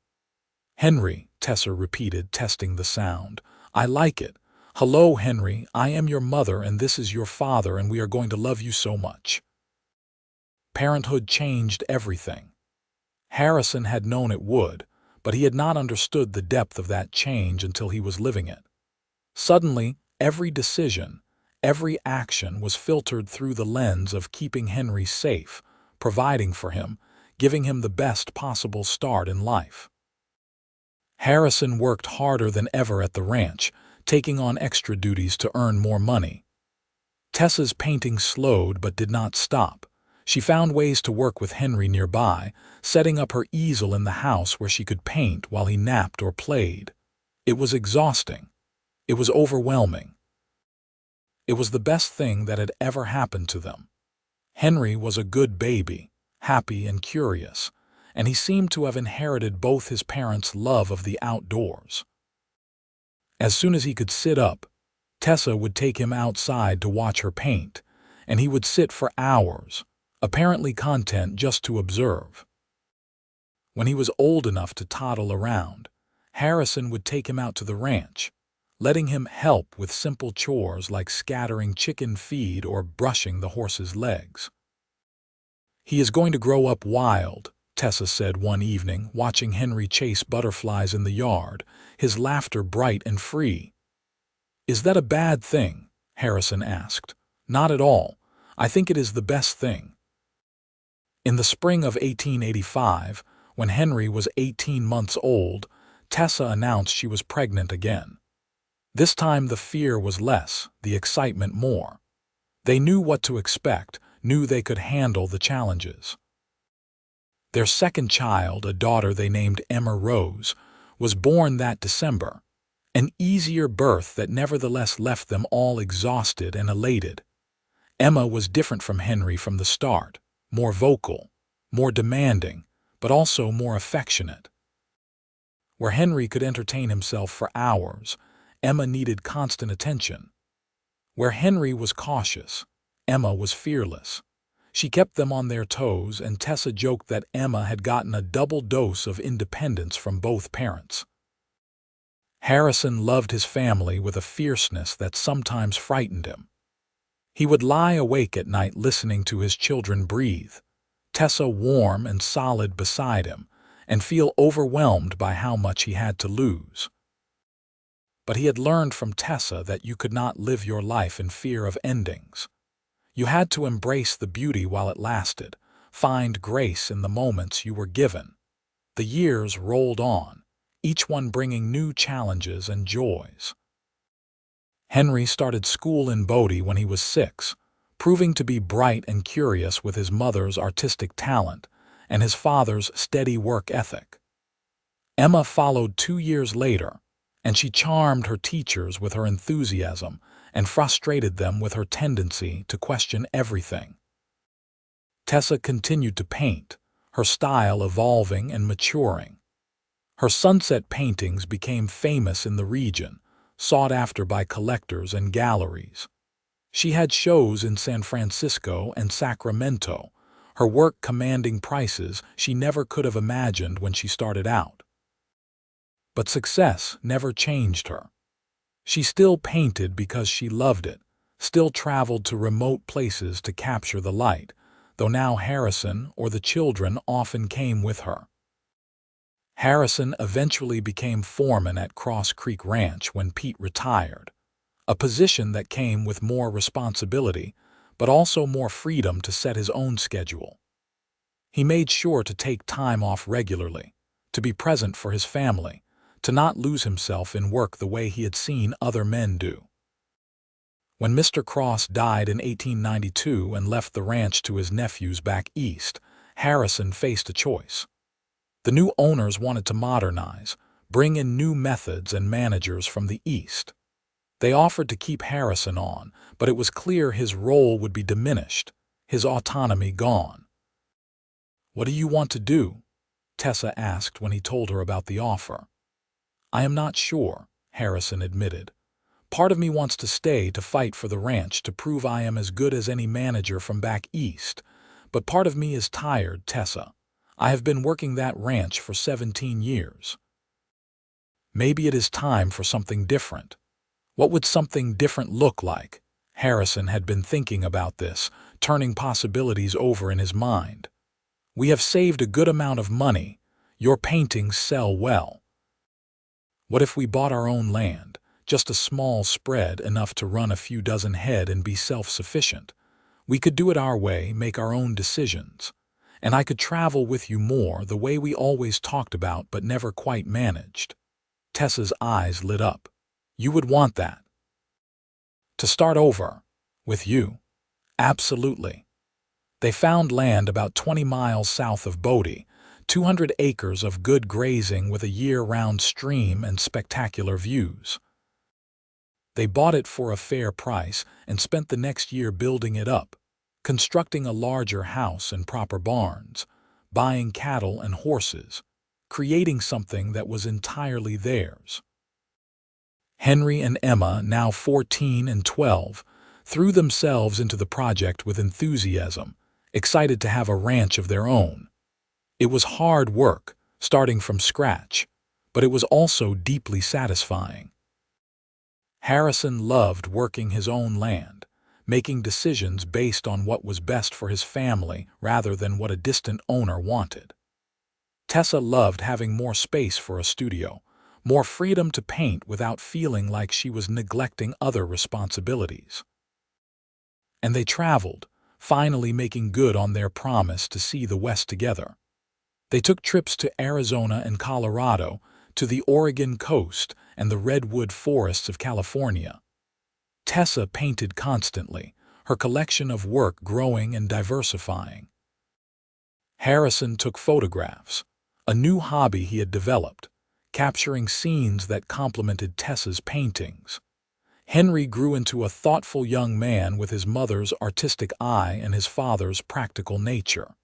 "Henry," Tessa repeated, testing the sound. "I like it. Hello, Henry, I am your mother and this is your father and we are going to love you so much." Parenthood changed everything. Harrison had known it would, but he had not understood the depth of that change until he was living it. Suddenly, every decision, every action was filtered through the lens of keeping Henry safe, providing for him, giving him the best possible start in life. Harrison worked harder than ever at the ranch, taking on extra duties to earn more money. Tessa's painting slowed but did not stop. She found ways to work with Henry nearby, setting up her easel in the house where she could paint while he napped or played. It was exhausting. It was overwhelming. It was the best thing that had ever happened to them. Henry was a good baby, happy and curious, and he seemed to have inherited both his parents' love of the outdoors. As soon as he could sit up, Tessa would take him outside to watch her paint, and he would sit for hours, apparently content just to observe. When he was old enough to toddle around, Harrison would take him out to the ranch, letting him help with simple chores like scattering chicken feed or brushing the horse's legs. "He is going to grow up wild," Tessa said one evening, watching Henry chase butterflies in the yard, his laughter bright and free. "Is that a bad thing?" Harrison asked. "Not at all. I think it is the best thing." In the spring of 1885, when Henry was 18 months old, Tessa announced she was pregnant again. This time the fear was less, the excitement more. They knew what to expect, knew they could handle the challenges. Their second child, a daughter they named Emma Rose, was born that December, an easier birth that nevertheless left them all exhausted and elated. Emma was different from Henry from the start, more vocal, more demanding, but also more affectionate. Where Henry could entertain himself for hours, Emma needed constant attention. Where Henry was cautious, Emma was fearless. She kept them on their toes, and Tessa joked that Emma had gotten a double dose of independence from both parents. Harrison loved his family with a fierceness that sometimes frightened him. He would lie awake at night listening to his children breathe, Tessa warm and solid beside him, and feel overwhelmed by how much he had to lose. But he had learned from Tessa that you could not live your life in fear of endings. You had to embrace the beauty while it lasted, find grace in the moments you were given. The years rolled on, each one bringing new challenges and joys. Henry started school in Bodie when he was 6, proving to be bright and curious with his mother's artistic talent and his father's steady work ethic. Emma followed 2 years later, and she charmed her teachers with her enthusiasm and frustrated them with her tendency to question everything. Tessa continued to paint, her style evolving and maturing. Her sunset paintings became famous in the region, sought after by collectors and galleries. She had shows in San Francisco and Sacramento, her work commanding prices she never could have imagined when she started out. But success never changed her. She still painted because she loved it, still traveled to remote places to capture the light, though now Harrison or the children often came with her. Harrison eventually became foreman at Cross Creek Ranch when Pete retired, a position that came with more responsibility, but also more freedom to set his own schedule. He made sure to take time off regularly, to be present for his family, to not lose himself in work the way he had seen other men do. When Mr. Cross died in 1892 and left the ranch to his nephews back east, Harrison faced a choice. The new owners wanted to modernize, bring in new methods and managers from the east. They offered to keep Harrison on, but it was clear his role would be diminished, his autonomy gone. "What do you want to do?" Tessa asked when he told her about the offer. "I am not sure," Harrison admitted. "Part of me wants to stay to fight for the ranch to prove I am as good as any manager from back east, but part of me is tired, Tessa. I have been working that ranch for 17 years. Maybe it is time for something different." What would something different look like? Harrison had been thinking about this, turning possibilities over in his mind. "We have saved a good amount of money. Your paintings sell well. What if we bought our own land, just a small spread enough to run a few dozen head and be self-sufficient? We could do it our way, make our own decisions. And I could travel with you more the way we always talked about but never quite managed." Tessa's eyes lit up. "You would want that?" "To start over? With you?" "Absolutely." They found land about 20 miles south of Bodie, 200 acres of good grazing with a year-round stream and spectacular views. They bought it for a fair price and spent the next year building it up, constructing a larger house and proper barns, buying cattle and horses, creating something that was entirely theirs. Henry and Emma, now 14 and 12, threw themselves into the project with enthusiasm, excited to have a ranch of their own. It was hard work, starting from scratch, but it was also deeply satisfying. Harrison loved working his own land, making decisions based on what was best for his family rather than what a distant owner wanted. Tessa loved having more space for a studio, more freedom to paint without feeling like she was neglecting other responsibilities. And they traveled, finally making good on their promise to see the West together. They took trips to Arizona and Colorado, to the Oregon coast and the redwood forests of California. Tessa painted constantly, her collection of work growing and diversifying. Harrison took photographs, a new hobby he had developed, capturing scenes that complemented Tessa's paintings. Henry grew into a thoughtful young man with his mother's artistic eye and his father's practical nature.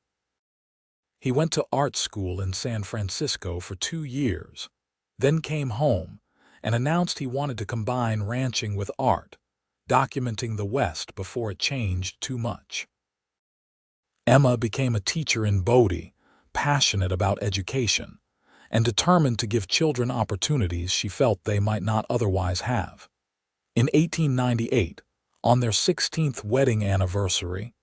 He went to art school in San Francisco for 2 years, then came home and announced he wanted to combine ranching with art, documenting the West before it changed too much. Emma became a teacher in Bodie, passionate about education, and determined to give children opportunities she felt they might not otherwise have. In 1898, on their 16th wedding anniversary,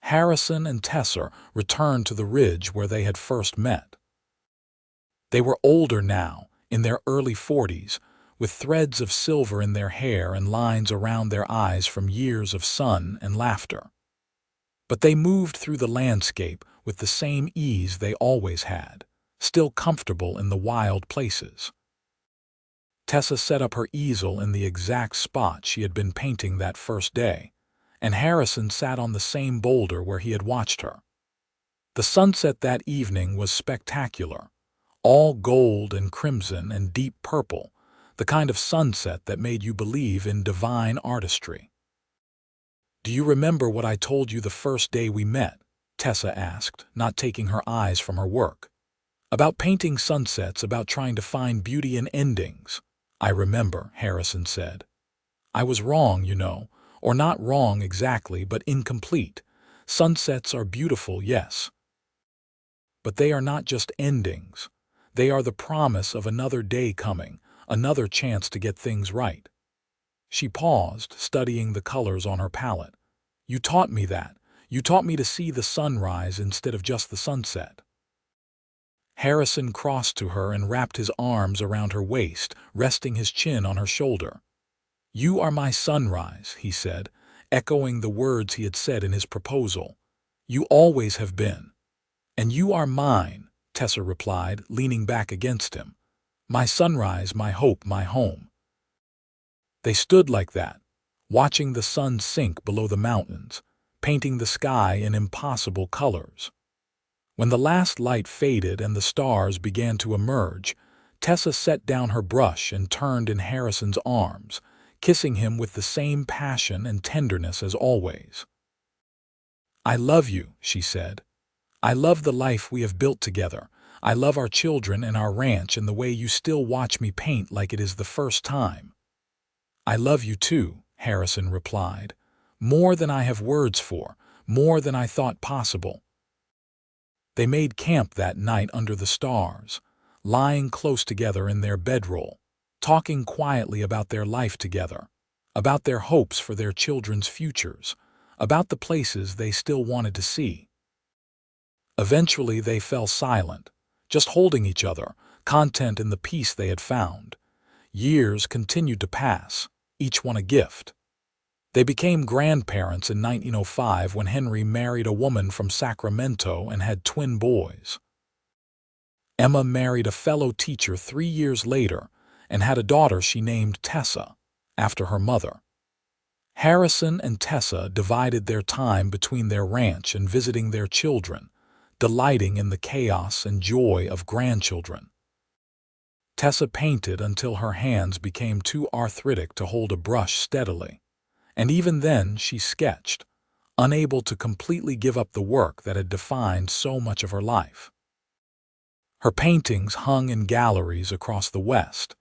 Harrison and Tessa returned to the ridge where they had first met. They were older now, in their early 40s, with threads of silver in their hair and lines around their eyes from years of sun and laughter. But they moved through the landscape with the same ease they always had, still comfortable in the wild places. Tessa set up her easel in the exact spot she had been painting that first day, and Harrison sat on the same boulder where he had watched her. The sunset that evening was spectacular, all gold and crimson and deep purple, the kind of sunset that made you believe in divine artistry. "Do you remember what I told you the first day we met?" Tessa asked, not taking her eyes from her work. "About painting sunsets, about trying to find beauty in endings." "I remember," Harrison said. "I was wrong, you know, or not wrong exactly, but incomplete. Sunsets are beautiful, yes. But they are not just endings. They are the promise of another day coming, another chance to get things right." She paused, studying the colors on her palette. "You taught me that. You taught me to see the sunrise instead of just the sunset." Harrison crossed to her and wrapped his arms around her waist, resting his chin on her shoulder. "You are my sunrise," he said, echoing the words he had said in his proposal. "You always have been." "And you are mine," Tessa replied, leaning back against him. "My sunrise, my hope, my home." They stood like that, watching the sun sink below the mountains, painting the sky in impossible colors. When the last light faded and the stars began to emerge, Tessa set down her brush and turned in Harrison's arms, kissing him with the same passion and tenderness as always. "I love you," she said. "I love the life we have built together. I love our children and our ranch and the way you still watch me paint like it is the first time." "I love you too," Harrison replied. "More than I have words for, more than I thought possible." They made camp that night under the stars, lying close together in their bedroll, talking quietly about their life together, about their hopes for their children's futures, about the places they still wanted to see. Eventually they fell silent, just holding each other, content in the peace they had found. Years continued to pass, each one a gift. They became grandparents in 1905 when Henry married a woman from Sacramento and had twin boys. Emma married a fellow teacher 3 years later and had a daughter she named Tessa, after her mother. Harrison and Tessa divided their time between their ranch and visiting their children, delighting in the chaos and joy of grandchildren. Tessa painted until her hands became too arthritic to hold a brush steadily. And even then she sketched, unable to completely give up the work that had defined so much of her life. Her paintings hung in galleries across the West,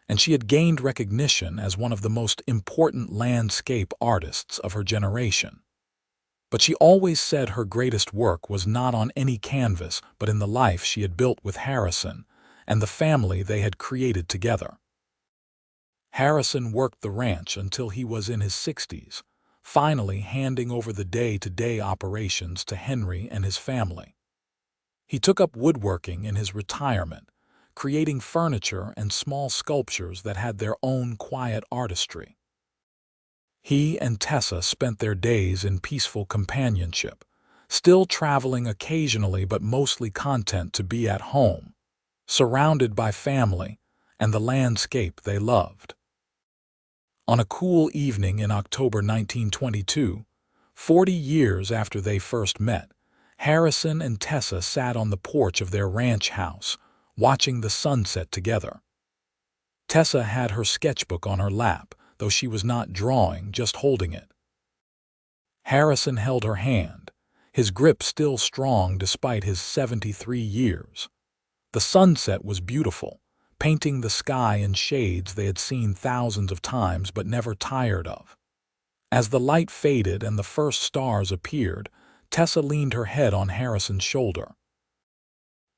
and she had gained recognition as one of the most important landscape artists of her generation. But she always said her greatest work was not on any canvas but in the life she had built with Harrison and the family they had created together. Harrison worked the ranch until he was in his 60s, finally handing over the day-to-day operations to Henry and his family. He took up woodworking in his retirement, creating furniture and small sculptures that had their own quiet artistry. He and Tessa spent their days in peaceful companionship, still traveling occasionally but mostly content to be at home, surrounded by family and the landscape they loved. On a cool evening in October 1922, 40 years after they first met, Harrison and Tessa sat on the porch of their ranch house, watching the sunset together. Tessa had her sketchbook on her lap, though she was not drawing, just holding it. Harrison held her hand, his grip still strong despite his 73 years. The sunset was beautiful, painting the sky in shades they had seen thousands of times but never tired of. As the light faded and the first stars appeared, Tessa leaned her head on Harrison's shoulder.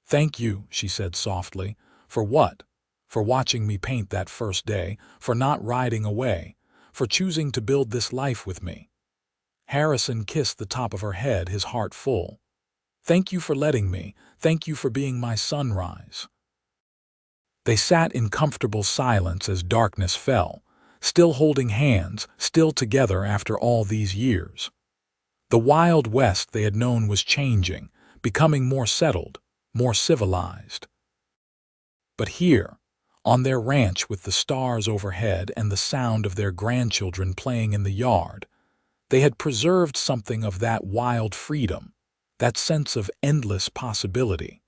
"Thank you," she said softly. "For what? For watching me paint that first day, for not riding away, for choosing to build this life with me." Harrison kissed the top of her head, his heart full. "Thank you for letting me. Thank you for being my sunrise." They sat in comfortable silence as darkness fell, still holding hands, still together after all these years. The Wild West they had known was changing, becoming more settled, more civilized. But here, on their ranch with the stars overhead and the sound of their grandchildren playing in the yard, they had preserved something of that wild freedom, that sense of endless possibility.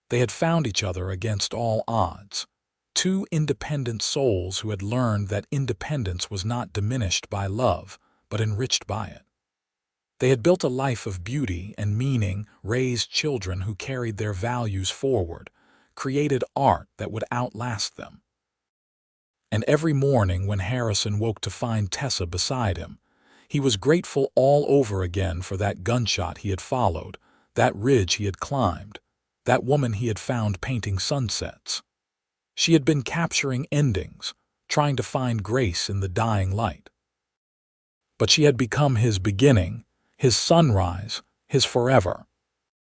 They had found each other against all odds, two independent souls who had learned that independence was not diminished by love, but enriched by it. They had built a life of beauty and meaning, raised children who carried their values forward, created art that would outlast them. And every morning when Harrison woke to find Tessa beside him, he was grateful all over again for that gunshot he had followed, that ridge he had climbed, that woman he had found painting sunsets. She had been capturing endings, trying to find grace in the dying light. But she had become his beginning, his sunrise, his forever.